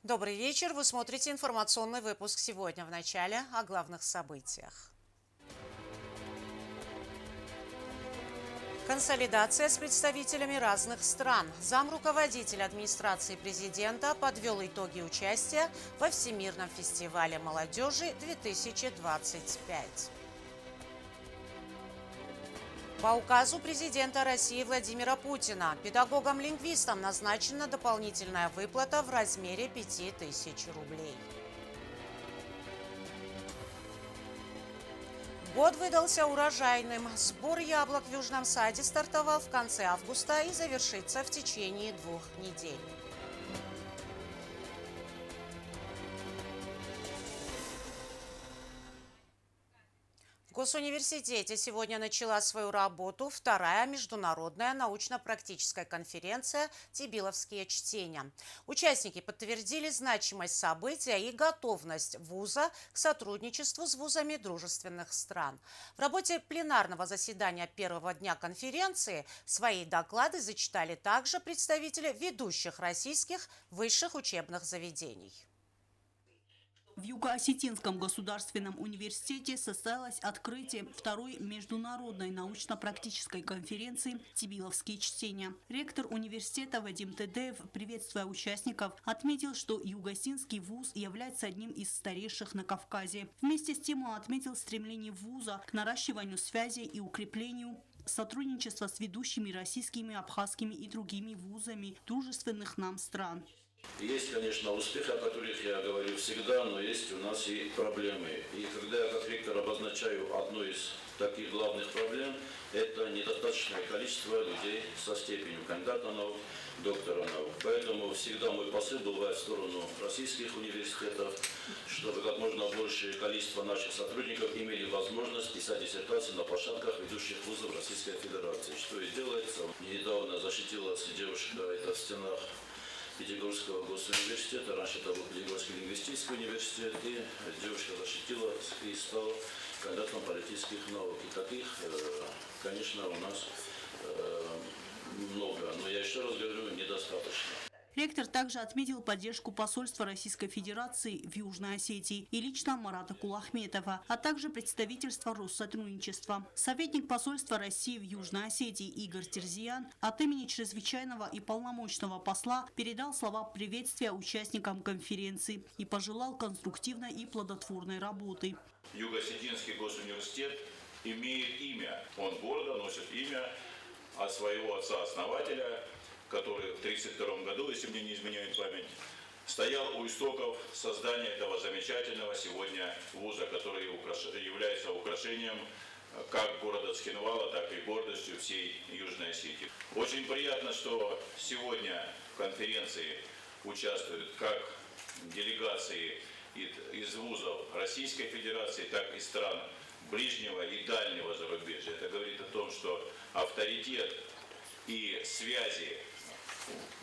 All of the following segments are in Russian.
Добрый вечер. Вы смотрите информационный выпуск сегодня. В начале о главных событиях. Консолидация с представителями разных стран. Замруководитель администрации президента подвел итоги участия во Всемирном фестивале молодежи 2025. По указу президента России Владимира Путина педагогам-лингвистам назначена дополнительная выплата в размере 5000 рублей. Год выдался урожайным. Сбор яблок в Южном Саде стартовал в конце августа и завершится в течение 2 недель. В Госуниверситете сегодня начала свою работу вторая международная научно-практическая конференция «Тибиловские чтения». Участники подтвердили значимость события и готовность вуза к сотрудничеству с вузами дружественных стран. В работе пленарного заседания первого дня конференции свои доклады зачитали также представители ведущих российских высших учебных заведений. В Юго-Осетинском государственном университете состоялось открытие второй международной научно-практической конференции «Тибиловские чтения». Ректор университета Вадим Тедеев, приветствуя участников, отметил, что Юго-Осетинский вуз является одним из старейших на Кавказе. Вместе с тем он отметил стремление вуза к наращиванию связей и укреплению сотрудничества с ведущими российскими, абхазскими и другими вузами дружественных нам стран. Есть, конечно, успехи, о которых я говорю всегда, но есть у нас и проблемы. И когда я как ректор обозначаю одну из таких главных проблем, это недостаточное количество людей со степенью кандидата наук, доктора наук. Поэтому всегда мой посыл был в сторону российских университетов, чтобы как можно большее количество наших сотрудников имели возможность писать диссертации на площадках ведущих вузов Российской Федерации. Что и делается. Недавно защитилась девушка, это в стенах Пятигорского госуниверситета, раньше это был Пятигорский лингвистический университет, и девушка защитила и стала кандидатом политических наук. И таких, конечно, у нас много, но я еще раз говорю, недостаточно. Ректор также отметил поддержку посольства Российской Федерации в Южной Осетии и лично Марата Кулахметова, а также представительства Россотрудничества. Советник посольства России в Южной Осетии Игорь Терзиян от имени чрезвычайного и полномочного посла передал слова приветствия участникам конференции и пожелал конструктивной и плодотворной работы. Юго-Осетинский госуниверситет имеет имя, он гордо носит имя от своего отца-основателя, который в 1932 году, если мне не изменяет память, стоял у истоков создания этого замечательного сегодня вуза, который является украшением как города Цхинвала, так и гордостью всей Южной Осетии. Очень приятно, что сегодня в конференции участвуют как делегации из вузов Российской Федерации, так и стран ближнего и дальнего зарубежья. Это говорит о том, что авторитет и связи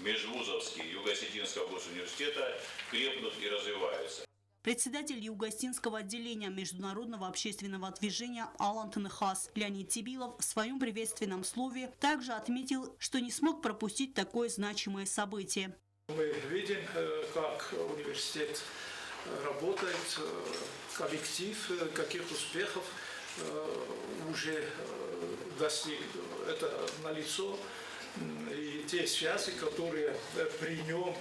межвузовские Юго-Осетинского госуниверситета крепнут и развиваются. Председатель Юго-Осетинского отделения международного общественного движения Алан Тынхас Леонид Тибилов в своем приветственном слове также отметил, что не смог пропустить такое значимое событие. Мы видим, как университет работает, коллектив, каких успехов уже достиг. Это налицо. И те связи, которые при нем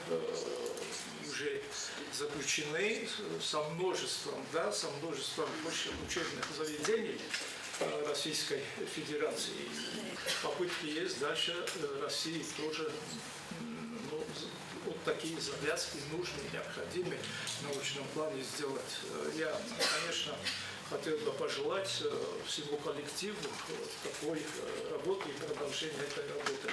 уже заключены со множеством высших учебных заведений Российской Федерации. Попытки есть дальше России тоже вот такие завязки нужны, необходимы в научном плане сделать. Я, конечно, хотел бы пожелать всему коллективу такой работы и продолжения этой работы.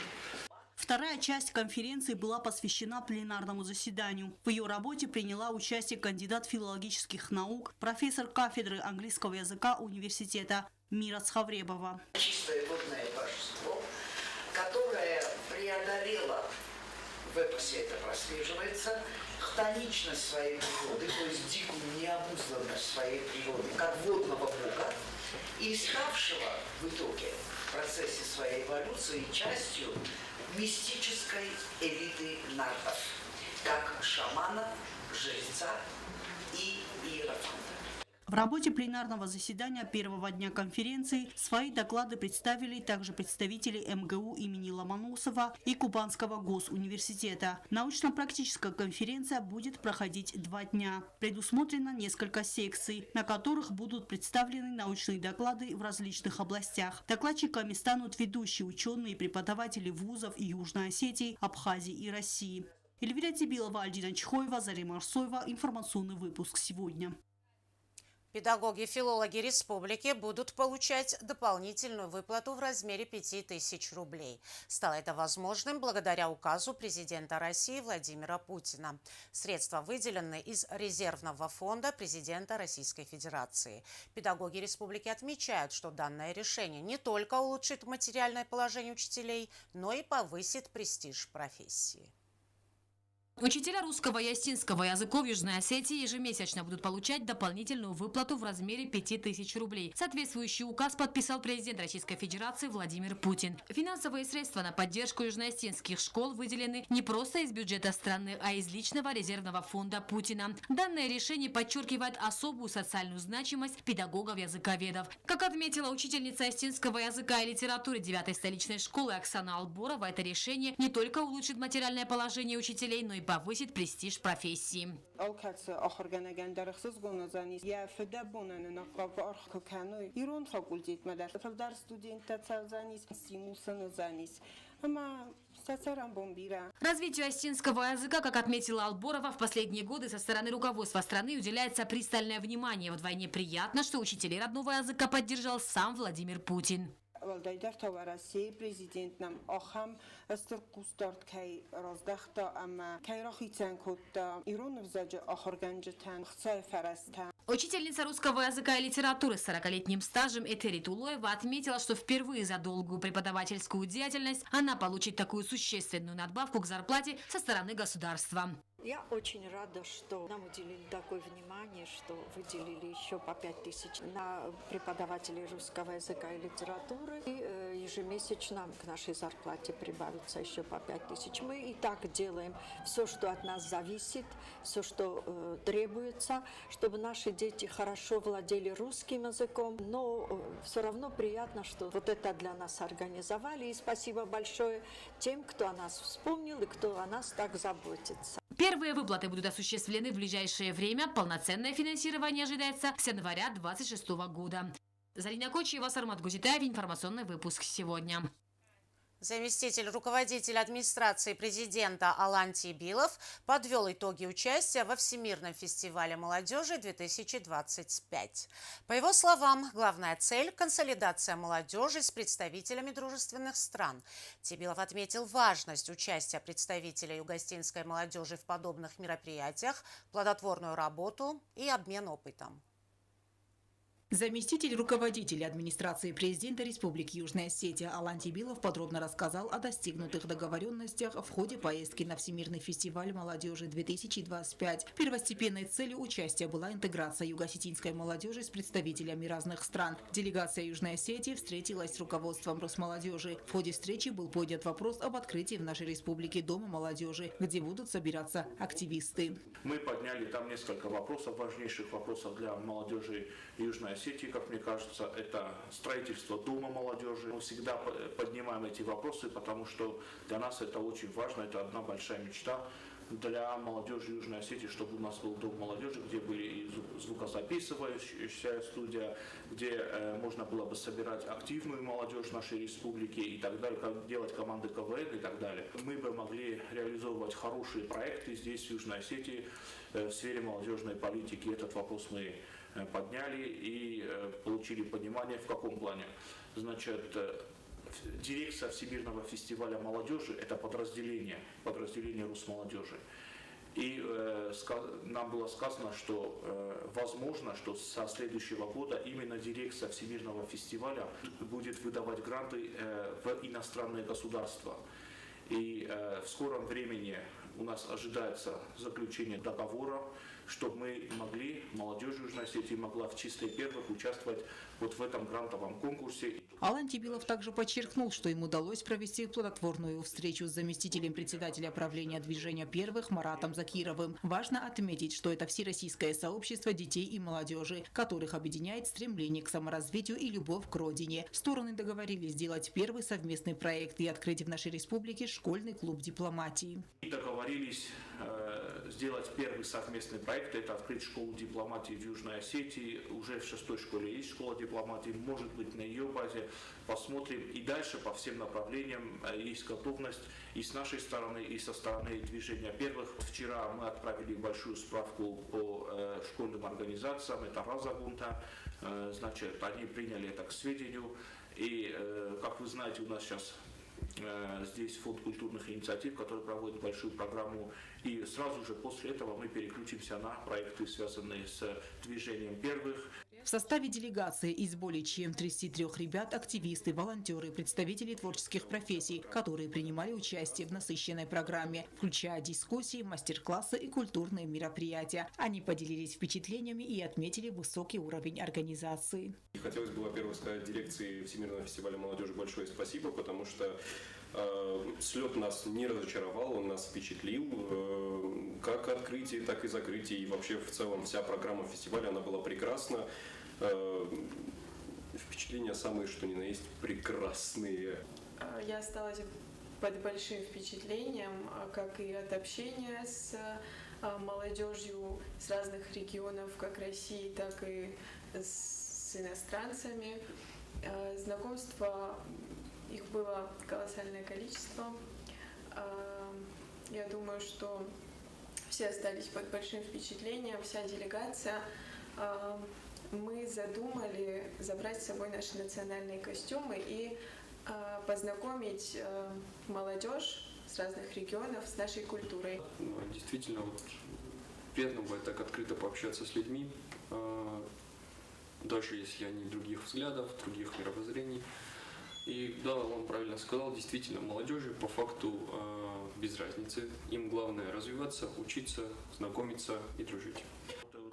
Вторая часть конференции была посвящена пленарному заседанию. В ее работе приняла участие кандидат филологических наук, профессор кафедры английского языка университета Мира Цхавребова. Чистое водное божество, которое преодолело, в эпосе это прослеживается, хтоничность своей природы, то есть дикую необузданность своей природы, как водного бога, и ставшего в итоге в процессе своей эволюции частью мистической элиты народов. как шамана, жреца и иерофанта. В работе пленарного заседания первого дня конференции свои доклады представили также представители МГУ имени Ломоносова и Кубанского госуниверситета. Научно-практическая конференция будет проходить 2 дня. Предусмотрено несколько секций, на которых будут представлены научные доклады в различных областях. Докладчиками станут ведущие ученые и преподаватели вузов Южной Осетии, Абхазии и России. Эльвира Тибилова, Альдина Чхоева, Зарема Арсоева. Информационный выпуск сегодня. Педагоги-филологи республики будут получать дополнительную выплату в размере 5000 рублей. Стало это возможным благодаря указу президента России Владимира Путина. Средства выделены из резервного фонда президента Российской Федерации. Педагоги республики отмечают, что данное решение не только улучшит материальное положение учителей, но и повысит престиж профессии. Учителя русского и осетинского языков Южной Осетии ежемесячно будут получать дополнительную выплату в размере 5000 рублей. Соответствующий указ подписал президент Российской Федерации Владимир Путин. Финансовые средства на поддержку южноосетинских школ выделены не просто из бюджета страны, а из личного резервного фонда Путина. Данное решение подчеркивает особую социальную значимость педагогов-языковедов. Как отметила учительница осетинского языка и литературы 9-й столичной школы Оксана Алборова, это решение не только улучшит материальное положение учителей, но и повысит престиж профессии. Развитию осетинского языка, как отметила Алборова, в последние годы со стороны руководства страны уделяется пристальное внимание. Вдвойне приятно, что учителей родного языка поддержал сам Владимир Путин. Валдайдар Тавараси, президент нам Ахам, Стуркустарт Кай Раздахта, Ама Кайрахицанкута, Иронов Заджа Ахарганджатан, Хцай Фараста. Учительница русского языка и литературы с 40-летним стажем Этери Тулоева отметила, что впервые за долгую преподавательскую деятельность она получит такую существенную надбавку к зарплате со стороны государства. Я очень рада, что нам уделили такое внимание, что выделили еще по 5000 на преподавателей русского языка и литературы. И ежемесячно к нашей зарплате прибавится еще по 5000. Мы и так делаем все, что от нас зависит, все, что требуется, чтобы наши дети хорошо владели русским языком. Но все равно приятно, что вот это для нас организовали. И спасибо большое тем, кто о нас вспомнил и кто о нас так заботится. Первые выплаты будут осуществлены в ближайшее время. Полноценное финансирование ожидается с января 2026 года. Зарина Кочева, Сармат Гузитаев. Информационный выпуск сегодня. Заместитель руководителя администрации президента Алан Тибилов подвел итоги участия во Всемирном фестивале молодежи 2025. По его словам, главная цель – консолидация молодежи с представителями дружественных стран. Тибилов отметил важность участия представителей югостинской молодежи в подобных мероприятиях, плодотворную работу и обмен опытом. Заместитель руководителя администрации президента Республики Южная Осетия Алан Тибилов подробно рассказал о достигнутых договоренностях в ходе поездки на Всемирный фестиваль молодежи 2025. Первостепенной целью участия была интеграция юго-осетинской молодежи с представителями разных стран. Делегация Южной Осетии встретилась с руководством Росмолодежи. В ходе встречи был поднят вопрос об открытии в нашей республике Дома молодежи, где будут собираться активисты. Мы подняли там несколько вопросов, важнейших вопросов для молодежи Южной Осетии, как мне кажется, это строительство Дома молодежи. Мы всегда поднимаем эти вопросы, потому что для нас это очень важно, это одна большая мечта для молодежи Южной Осетии, чтобы у нас был Дом молодежи, где были и звукозаписывающая студия, где можно было бы собирать активную молодежь нашей республики и так далее, как делать команды КВН и так далее. Мы бы могли реализовывать хорошие проекты здесь, в Южной Осетии, в сфере молодежной политики. Этот вопрос мы подняли и получили понимание, в каком плане. Значит, дирекция Всемирного фестиваля молодежи – это подразделение Росмолодежи. И нам было сказано, что возможно, что со следующего года именно дирекция Всемирного фестиваля будет выдавать гранты в иностранные государства. И в скором времени у нас ожидается заключение договора, чтобы мы могли, молодежь Южной Осетии могла в числе первых участвовать вот в этом грантовом конкурсе. Алан Тибилов также подчеркнул, что им удалось провести плодотворную встречу с заместителем председателя правления движения первых Маратом Закировым. Важно отметить, что это всероссийское сообщество детей и молодежи, которых объединяет стремление к саморазвитию и любовь к родине. Стороны договорились сделать первый совместный проект и открыть в нашей республике школьный клуб дипломатии. И договорились сделать первый совместный проект, это открыть школу дипломатии в Южной Осетии. Уже в 6-й школе есть школа дипломатии, может быть на ее базе. Посмотрим. И дальше по всем направлениям есть готовность и с нашей стороны, и со стороны движения первых. Вчера мы отправили большую справку по школьным организациям, это Разагунта. Значит, они приняли это к сведению. И, как вы знаете, у нас сейчас здесь фонд культурных инициатив, который проводит большую программу. И сразу же после этого мы переключимся на проекты, связанные с движением первых. В составе делегации из более чем 33 ребят активисты, волонтеры, представители творческих профессий, которые принимали участие в насыщенной программе, включая дискуссии, мастер-классы и культурные мероприятия. Они поделились впечатлениями и отметили высокий уровень организации. Хотелось бы, во-первых, сказать дирекции Всемирного фестиваля молодежи большое спасибо, потому что слет нас не разочаровал, он нас впечатлил, как открытие, так и закрытие, и вообще в целом вся программа фестиваля, она была прекрасна. Впечатления самые, что ни на есть, прекрасные. Я осталась под большим впечатлением, как и от общения с молодежью с разных регионов, как России, так и с иностранцами. Знакомства, их было колоссальное количество. Я думаю, что все остались под большим впечатлением, вся делегация. Мы задумали забрать с собой наши национальные костюмы и познакомить молодежь с разных регионов с нашей культурой. Действительно, приятно бывает так открыто пообщаться с людьми, даже если они других взглядов, других мировоззрений. И да, он правильно сказал, действительно, молодежи по факту без разницы. Им главное развиваться, учиться, знакомиться и дружить.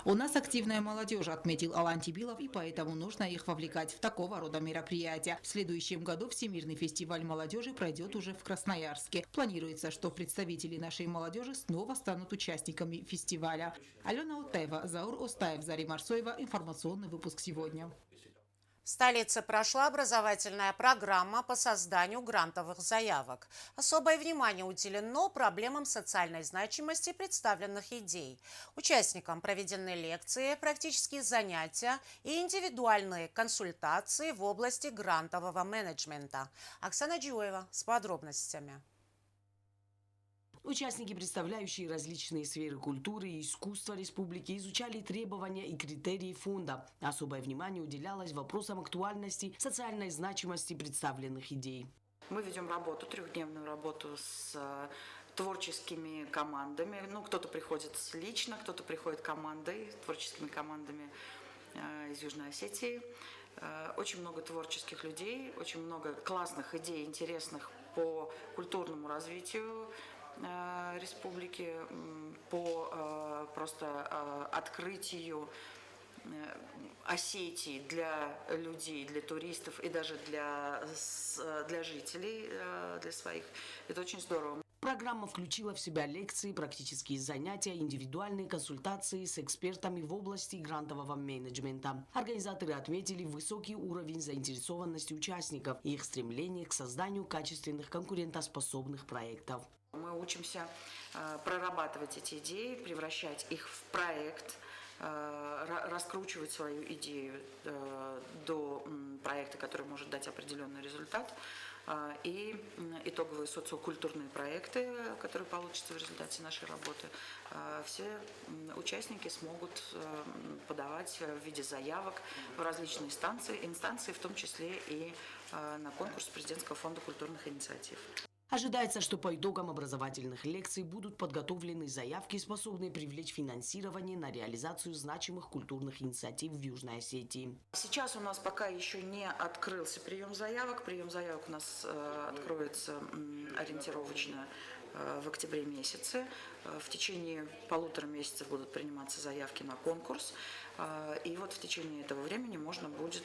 У нас активная молодежь, отметил Алан Тибилов, и поэтому нужно их вовлекать в такого рода мероприятия. В следующем году Всемирный фестиваль молодежи пройдет уже в Красноярске. Планируется, что представители нашей молодежи снова станут участниками фестиваля. Алена Утаева, Заур Остаев, Зарема Арсоева. Информационный выпуск сегодня. В столице прошла образовательная программа по созданию грантовых заявок. Особое внимание уделено проблемам социальной значимости представленных идей. Участникам проведены лекции, практические занятия и индивидуальные консультации в области грантового менеджмента. Оксана Джуева с подробностями. Участники, представляющие различные сферы культуры и искусства республики, изучали требования и критерии фонда. Особое внимание уделялось вопросам актуальности, социальной значимости представленных идей. Мы ведем работу, трехдневную работу с творческими командами. Кто-то приходит лично, кто-то приходит командой, творческими командами из Южной Осетии. Очень много творческих людей, очень много классных идей, интересных по культурному развитию республики, по просто открытию Осетии для людей, для туристов и даже для жителей, для своих. Это очень здорово. Программа включила в себя лекции, практические занятия, индивидуальные консультации с экспертами в области грантового менеджмента. Организаторы отметили высокий уровень заинтересованности участников и их стремление к созданию качественных конкурентоспособных проектов. Мы учимся прорабатывать эти идеи, превращать их в проект, раскручивать свою идею до проекта, который может дать определенный результат. И итоговые социокультурные проекты, которые получатся в результате нашей работы, все участники смогут подавать в виде заявок в различные инстанции, в том числе и на конкурс президентского фонда культурных инициатив. Ожидается, что по итогам образовательных лекций будут подготовлены заявки, способные привлечь финансирование на реализацию значимых культурных инициатив в Южной Осетии. Сейчас у нас пока еще не открылся прием заявок. Прием заявок у нас откроется ориентировочно в октябре месяце. В течение 1,5 месяца будут приниматься заявки на конкурс. И вот в течение этого времени можно будет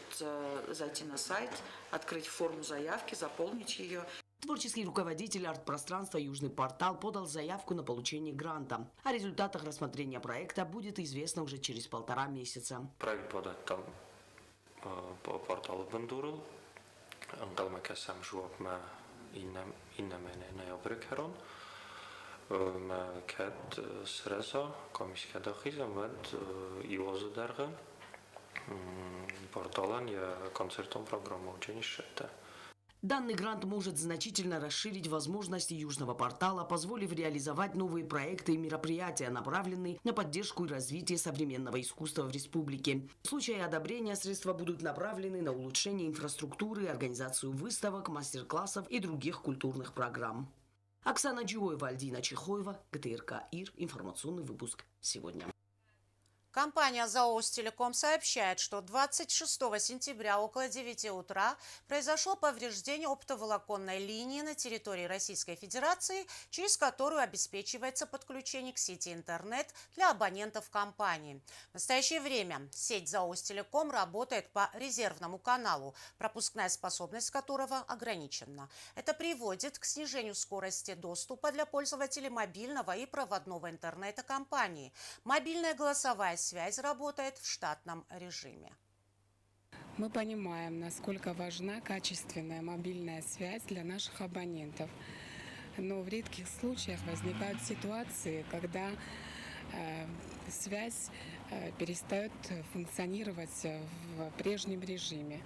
зайти на сайт, открыть форму заявки, заполнить ее. Творческий руководитель арт-пространства «Южный портал» подал заявку на получение гранта. О результатах рассмотрения проекта будет известно уже через 1,5 месяца. Проект подать там по порталу Бандурл. Ангелмакасам жуапма иннамene необрекерон. Кэт среза комиссиядахизм вент иозударга порталан я концертом программу ученишета. Данный грант может значительно расширить возможности Южного портала, позволив реализовать новые проекты и мероприятия, направленные на поддержку и развитие современного искусства в республике. В случае одобрения средства будут направлены на улучшение инфраструктуры, организацию выставок, мастер-классов и других культурных программ. Оксана Джиоева, Альдина Чехоева, ГТРК ИР. Информационный выпуск сегодня. Компания ЗАО «Устелеком» сообщает, что 26 сентября около 9 утра произошло повреждение оптоволоконной линии на территории Российской Федерации, через которую обеспечивается подключение к сети интернет для абонентов компании. В настоящее время сеть ЗАО «Устелеком» работает по резервному каналу, пропускная способность которого ограничена. Это приводит к снижению скорости доступа для пользователей мобильного и проводного интернета компании. Мобильная голосовая связь работает в штатном режиме. Мы понимаем, насколько важна качественная мобильная связь для наших абонентов. Но в редких случаях возникают ситуации, когда связь перестает функционировать в прежнем режиме.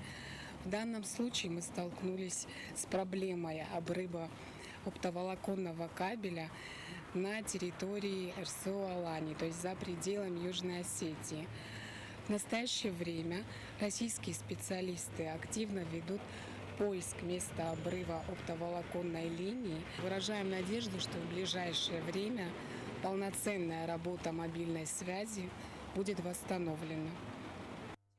В данном случае мы столкнулись с проблемой обрыва оптоволоконного кабеля на территории РСО Алании, то есть за пределами Южной Осетии. В настоящее время российские специалисты активно ведут поиск места обрыва оптоволоконной линии. Выражаем надежду, что в ближайшее время полноценная работа мобильной связи будет восстановлена.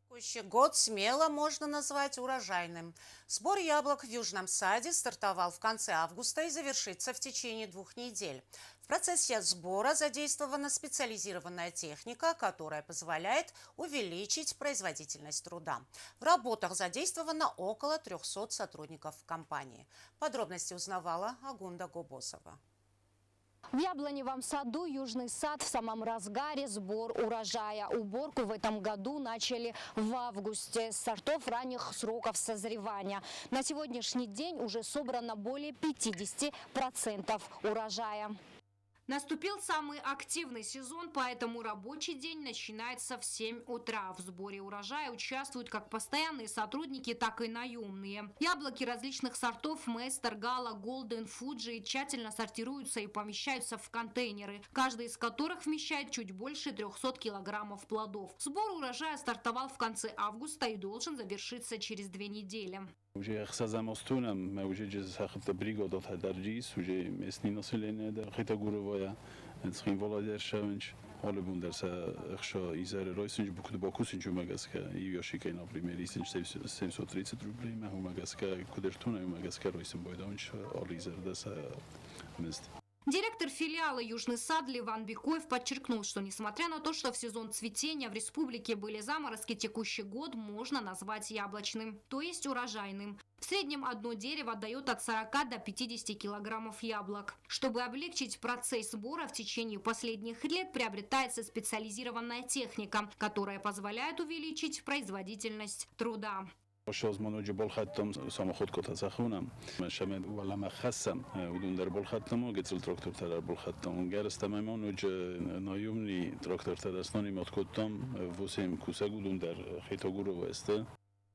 Текущий год смело можно назвать урожайным. Сбор яблок в Южном саде стартовал в конце августа и завершится в течение 2 недель. В процессе сбора задействована специализированная техника, которая позволяет увеличить производительность труда. В работах задействовано около 300 сотрудников компании. Подробности узнавала Агунда Гобосова. В Яблоневом саду Южный сад в самом разгаре сбор урожая. Уборку в этом году начали в августе с сортов ранних сроков созревания. На сегодняшний день уже собрано более 50% урожая. Наступил самый активный сезон, поэтому рабочий день начинается в 7 утра. В сборе урожая участвуют как постоянные сотрудники, так и наемные. Яблоки различных сортов Мейстер, Гала, Голден, Фуджи тщательно сортируются и помещаются в контейнеры, каждый из которых вмещает чуть больше 300 килограммов плодов. Сбор урожая стартовал в конце августа и должен завершиться через 2 недели. Уже хсазамостунам, мы уже жезахта бригада тадарджис, уже местные население да хитагуровая, цхин володершавенч, албундерса хша изер ройсенч букут бакусенч умагаска, ивьошикай, например, исенч 730 рублей, умагаска кудертуна умагаска ройсен бойдонч, ализер даса мест. Директор филиала «Южный сад» Ливан Бекоев подчеркнул, что несмотря на то, что в сезон цветения в республике были заморозки, текущий год можно назвать яблочным, то есть урожайным. В среднем одно дерево дает от 40 до 50 килограммов яблок. Чтобы облегчить процесс сбора, в течение последних лет приобретается специализированная техника, которая позволяет увеличить производительность труда. شاز منوج بال خدم سام خود کت از خونم شمن ولی مخصم ودون در بال خدم و گتر تراکتور تر بال خدم اون گرست منوج نایومنی تراکتور تر استانی مات کتم وسیم کوسه گودون در خیتاگورو وسته.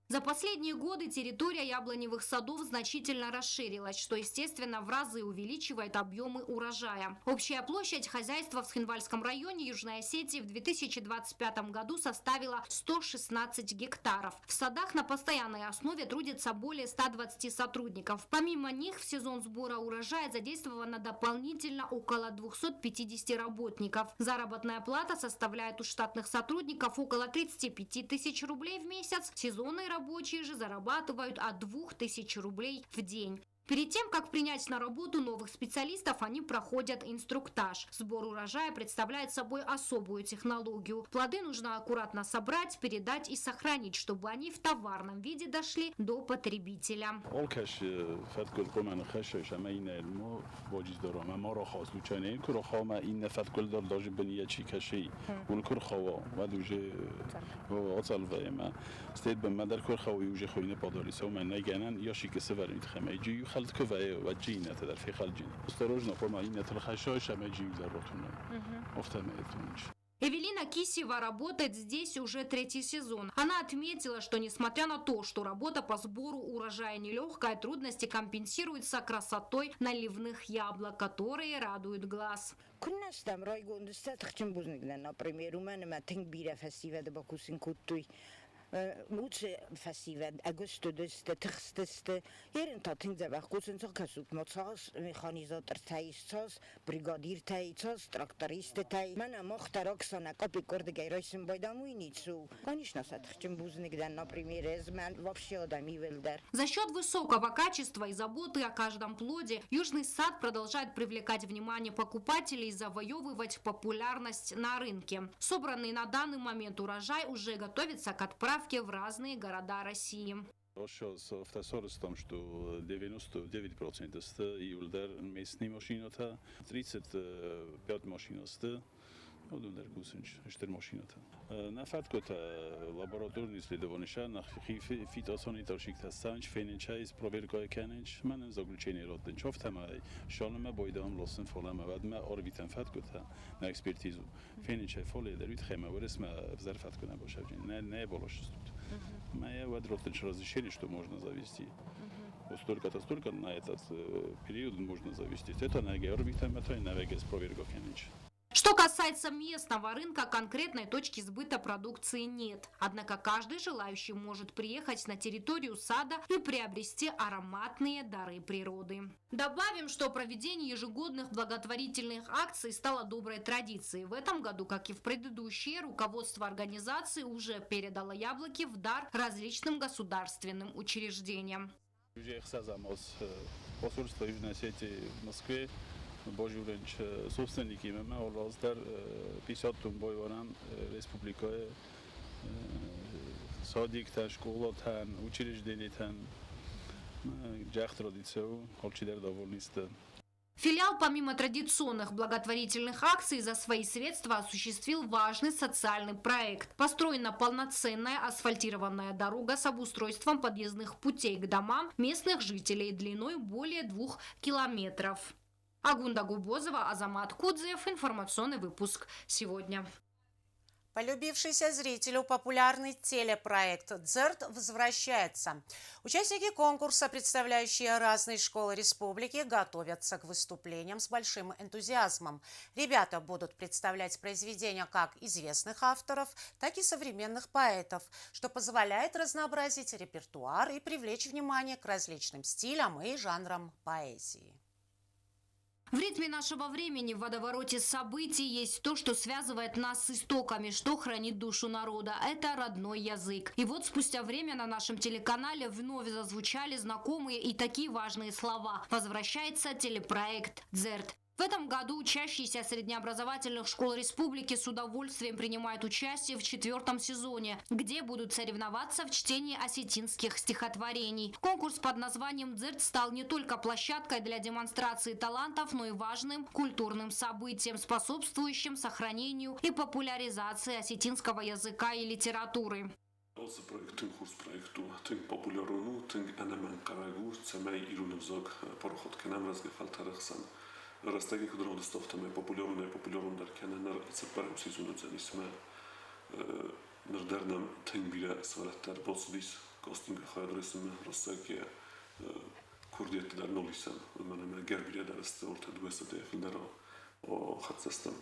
За последние годы территория яблоневых садов значительно расширилась, что, естественно, в разы увеличивает объемы урожая. Общая площадь хозяйства в Схинвальском районе Южной Осетии в 2025 году составила 116 гектаров. В садах на постоянной основе трудится более 120 сотрудников. Помимо них в сезон сбора урожая задействовано дополнительно около 250 работников. Заработная плата составляет у штатных сотрудников около 35 тысяч рублей в месяц. Сезонные рабочие же зарабатывают от 2000 рублей в день. Перед тем, как принять на работу новых специалистов, они проходят инструктаж. Сбор урожая представляет собой особую технологию. Плоды нужно аккуратно собрать, передать и сохранить, чтобы они в товарном виде дошли до потребителя. خلطكوفاية وجينا تدر في خلجين осторожно помаинة الخشاش ما جيم ذرتنا офтамейтунч. Эвелина Кисева работает здесь уже 3-й сезон. Она отметила, что несмотря на то, что работа по сбору урожая нелегкая, трудности компенсируются красотой наливных яблок, которые радуют глаз. Multe festival agosto deste tersteste heren tating ze weg kosen so kasuk motsas mechanisator taisas brigadir taisas traktoriste tay mana mochtaroksana kopikord geiroisen бойдамуйницу конечно сатхчим бузнигдан например man вообще одами велдер. За счет высокого качества и заботы о каждом плоде Южный сад продолжает привлекать внимание покупателей и завоевывать популярность на рынке. Собранный на данный момент урожай уже готовится к отправке в разные города России. В том, что 99% июльдер местные машины, 35 машин, Одундар Гусинч, 4 машины. На факт лабораторные исследования на фитосанитарщик тестанч, феничайс, проверка кенич, man заключение родденч. Офтамай, шалма бойдам лосен фолама, вадма орбитан факт на экспертизу. Феничай фолия дарит хема, выресма взар факт на бошавджин. Не болош тут. Моя водротенч разрешили, что можно завести. Вот столько на этот период можно завести. Это на орбитан, это на вегес проверка кенич. Что касается местного рынка, конкретной точки сбыта продукции нет. Однако каждый желающий может приехать на территорию сада и приобрести ароматные дары природы. Добавим, что проведение ежегодных благотворительных акций стало доброй традицией. В этом году, как и в предыдущие, руководство организации уже передало яблоки в дар различным государственным учреждениям. Посольство Южной Осетии в Москве Божуренч собственники имаме олаздар 50 тун бойваран республикае садиктан, школатан, учреждениятан жах традицию, холчидер довольниста. Филиал, помимо традиционных благотворительных акций, за свои средства осуществил важный социальный проект. Построена полноценная асфальтированная дорога с обустройством подъездных путей к домам местных жителей длиной более 2 километров. Агунда Губозова, Азамат Кудзев. Информационный выпуск сегодня. Полюбившийся зрителю популярный телепроект «Дзерт» возвращается. Участники конкурса, представляющие разные школы республики, готовятся к выступлениям с большим энтузиазмом. Ребята будут представлять произведения как известных авторов, так и современных поэтов, что позволяет разнообразить репертуар и привлечь внимание к различным стилям и жанрам поэзии. В ритме нашего времени, в водовороте событий есть то, что связывает нас с истоками, что хранит душу народа. Это родной язык. И вот спустя время на нашем телеканале вновь зазвучали знакомые и такие важные слова. Возвращается телепроект «Дзерт». В этом году учащиеся среднеобразовательных школ республики с удовольствием принимают участие в 4-м сезоне, где будут соревноваться в чтении осетинских стихотворений. Конкурс под названием «Дзерт» стал не только площадкой для демонстрации талантов, но и важным культурным событием, способствующим сохранению и популяризации осетинского языка и литературы. Раз таких родостов там популярная даркена цепаром сезону занесме нардернам тенгбиля свалаттар боцдис костинга хайдресме рассаке курдиет дар нолисан мене гербиля дар столт дуэсте филдеро о хатсастан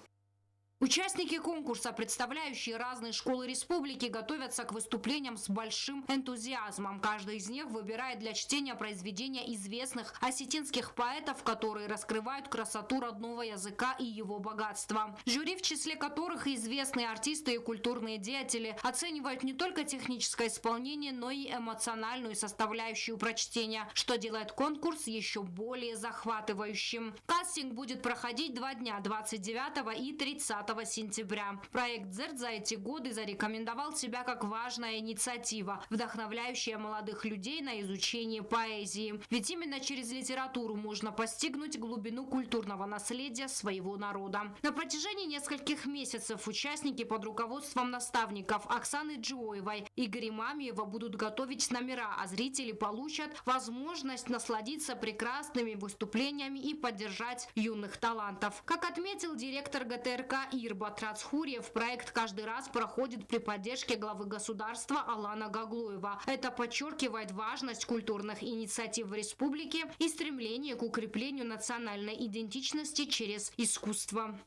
Участники конкурса, представляющие разные школы республики, готовятся к выступлениям с большим энтузиазмом. Каждый из них выбирает для чтения произведения известных осетинских поэтов, которые раскрывают красоту родного языка и его богатство. Жюри, в числе которых и известные артисты и культурные деятели, оценивают не только техническое исполнение, но и эмоциональную составляющую прочтения, что делает конкурс еще более захватывающим. Кастинг будет проходить 2 дня – 29 и 30 сентября. Проект «Дзерт» за эти годы зарекомендовал себя как важная инициатива, вдохновляющая молодых людей на изучение поэзии. Ведь именно через литературу можно постигнуть глубину культурного наследия своего народа. На протяжении нескольких месяцев участники под руководством наставников Оксаны Джоевой и Игоря Мамиева будут готовить номера, а зрители получат возможность насладиться прекрасными выступлениями и поддержать юных талантов. Как отметил директор ГТРК Ирбат Рацхурьев, проект каждый раз проходит при поддержке главы государства Алана Гаглуева. Это подчеркивает важность культурных инициатив в республике и стремление к укреплению национальной идентичности через искусство.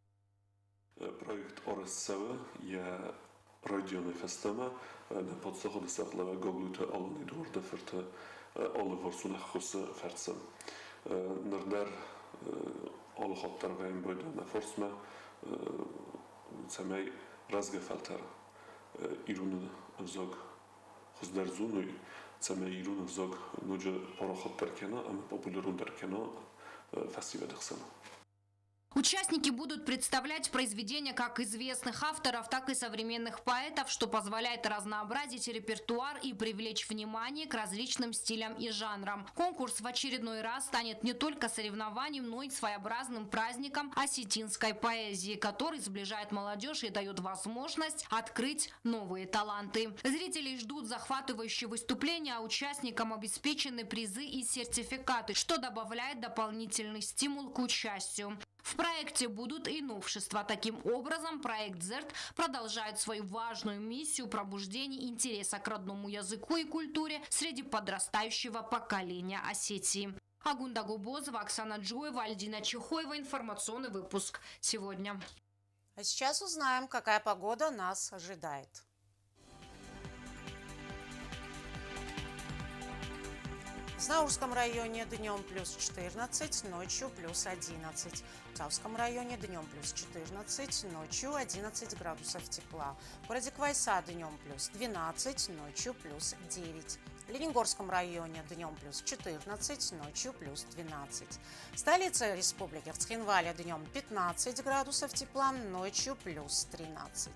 Projekt ORSCW je radionej festama na podstawodę sachlewego glute olony dorde ferte alle vorsunach husse fersen. Nerder alle hottar vein bøyde na forsme samej razgefelter irun vzog husder zunuj samej irun vzog nuje porохottar kena ama popularunder kena festivalexen. Участники будут представлять произведения как известных авторов, так и современных поэтов, что позволяет разнообразить репертуар и привлечь внимание к различным стилям и жанрам. Конкурс в очередной раз станет не только соревнованием, но и своеобразным праздником осетинской поэзии, который сближает молодежь и дает возможность открыть новые таланты. Зрителей ждут захватывающие выступления, а участникам обеспечены призы и сертификаты, что добавляет дополнительный стимул к участию. В проекте будут и новшества. Таким образом, проект «Дзерт» продолжает свою важную миссию пробуждения интереса к родному языку и культуре среди подрастающего поколения Осетии. Агунда Губозова, Оксана Джоева, Альдина Чехоева. Информационный выпуск сегодня. А сейчас узнаем, какая погода нас ожидает. В Знаурском районе днем плюс 14, ночью плюс 11. В Цавском районе днем плюс 14, ночью 11 градусов тепла. В городе Квайса днем плюс 12, ночью плюс 9. В Ленингорском районе днем плюс 14, ночью плюс 12. Столица республики в Цхинвале днем 15 градусов тепла, ночью плюс 13.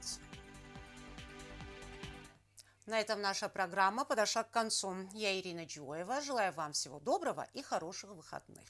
На этом наша программа подошла к концу. Я Ирина Джоева. Желаю вам всего доброго и хороших выходных.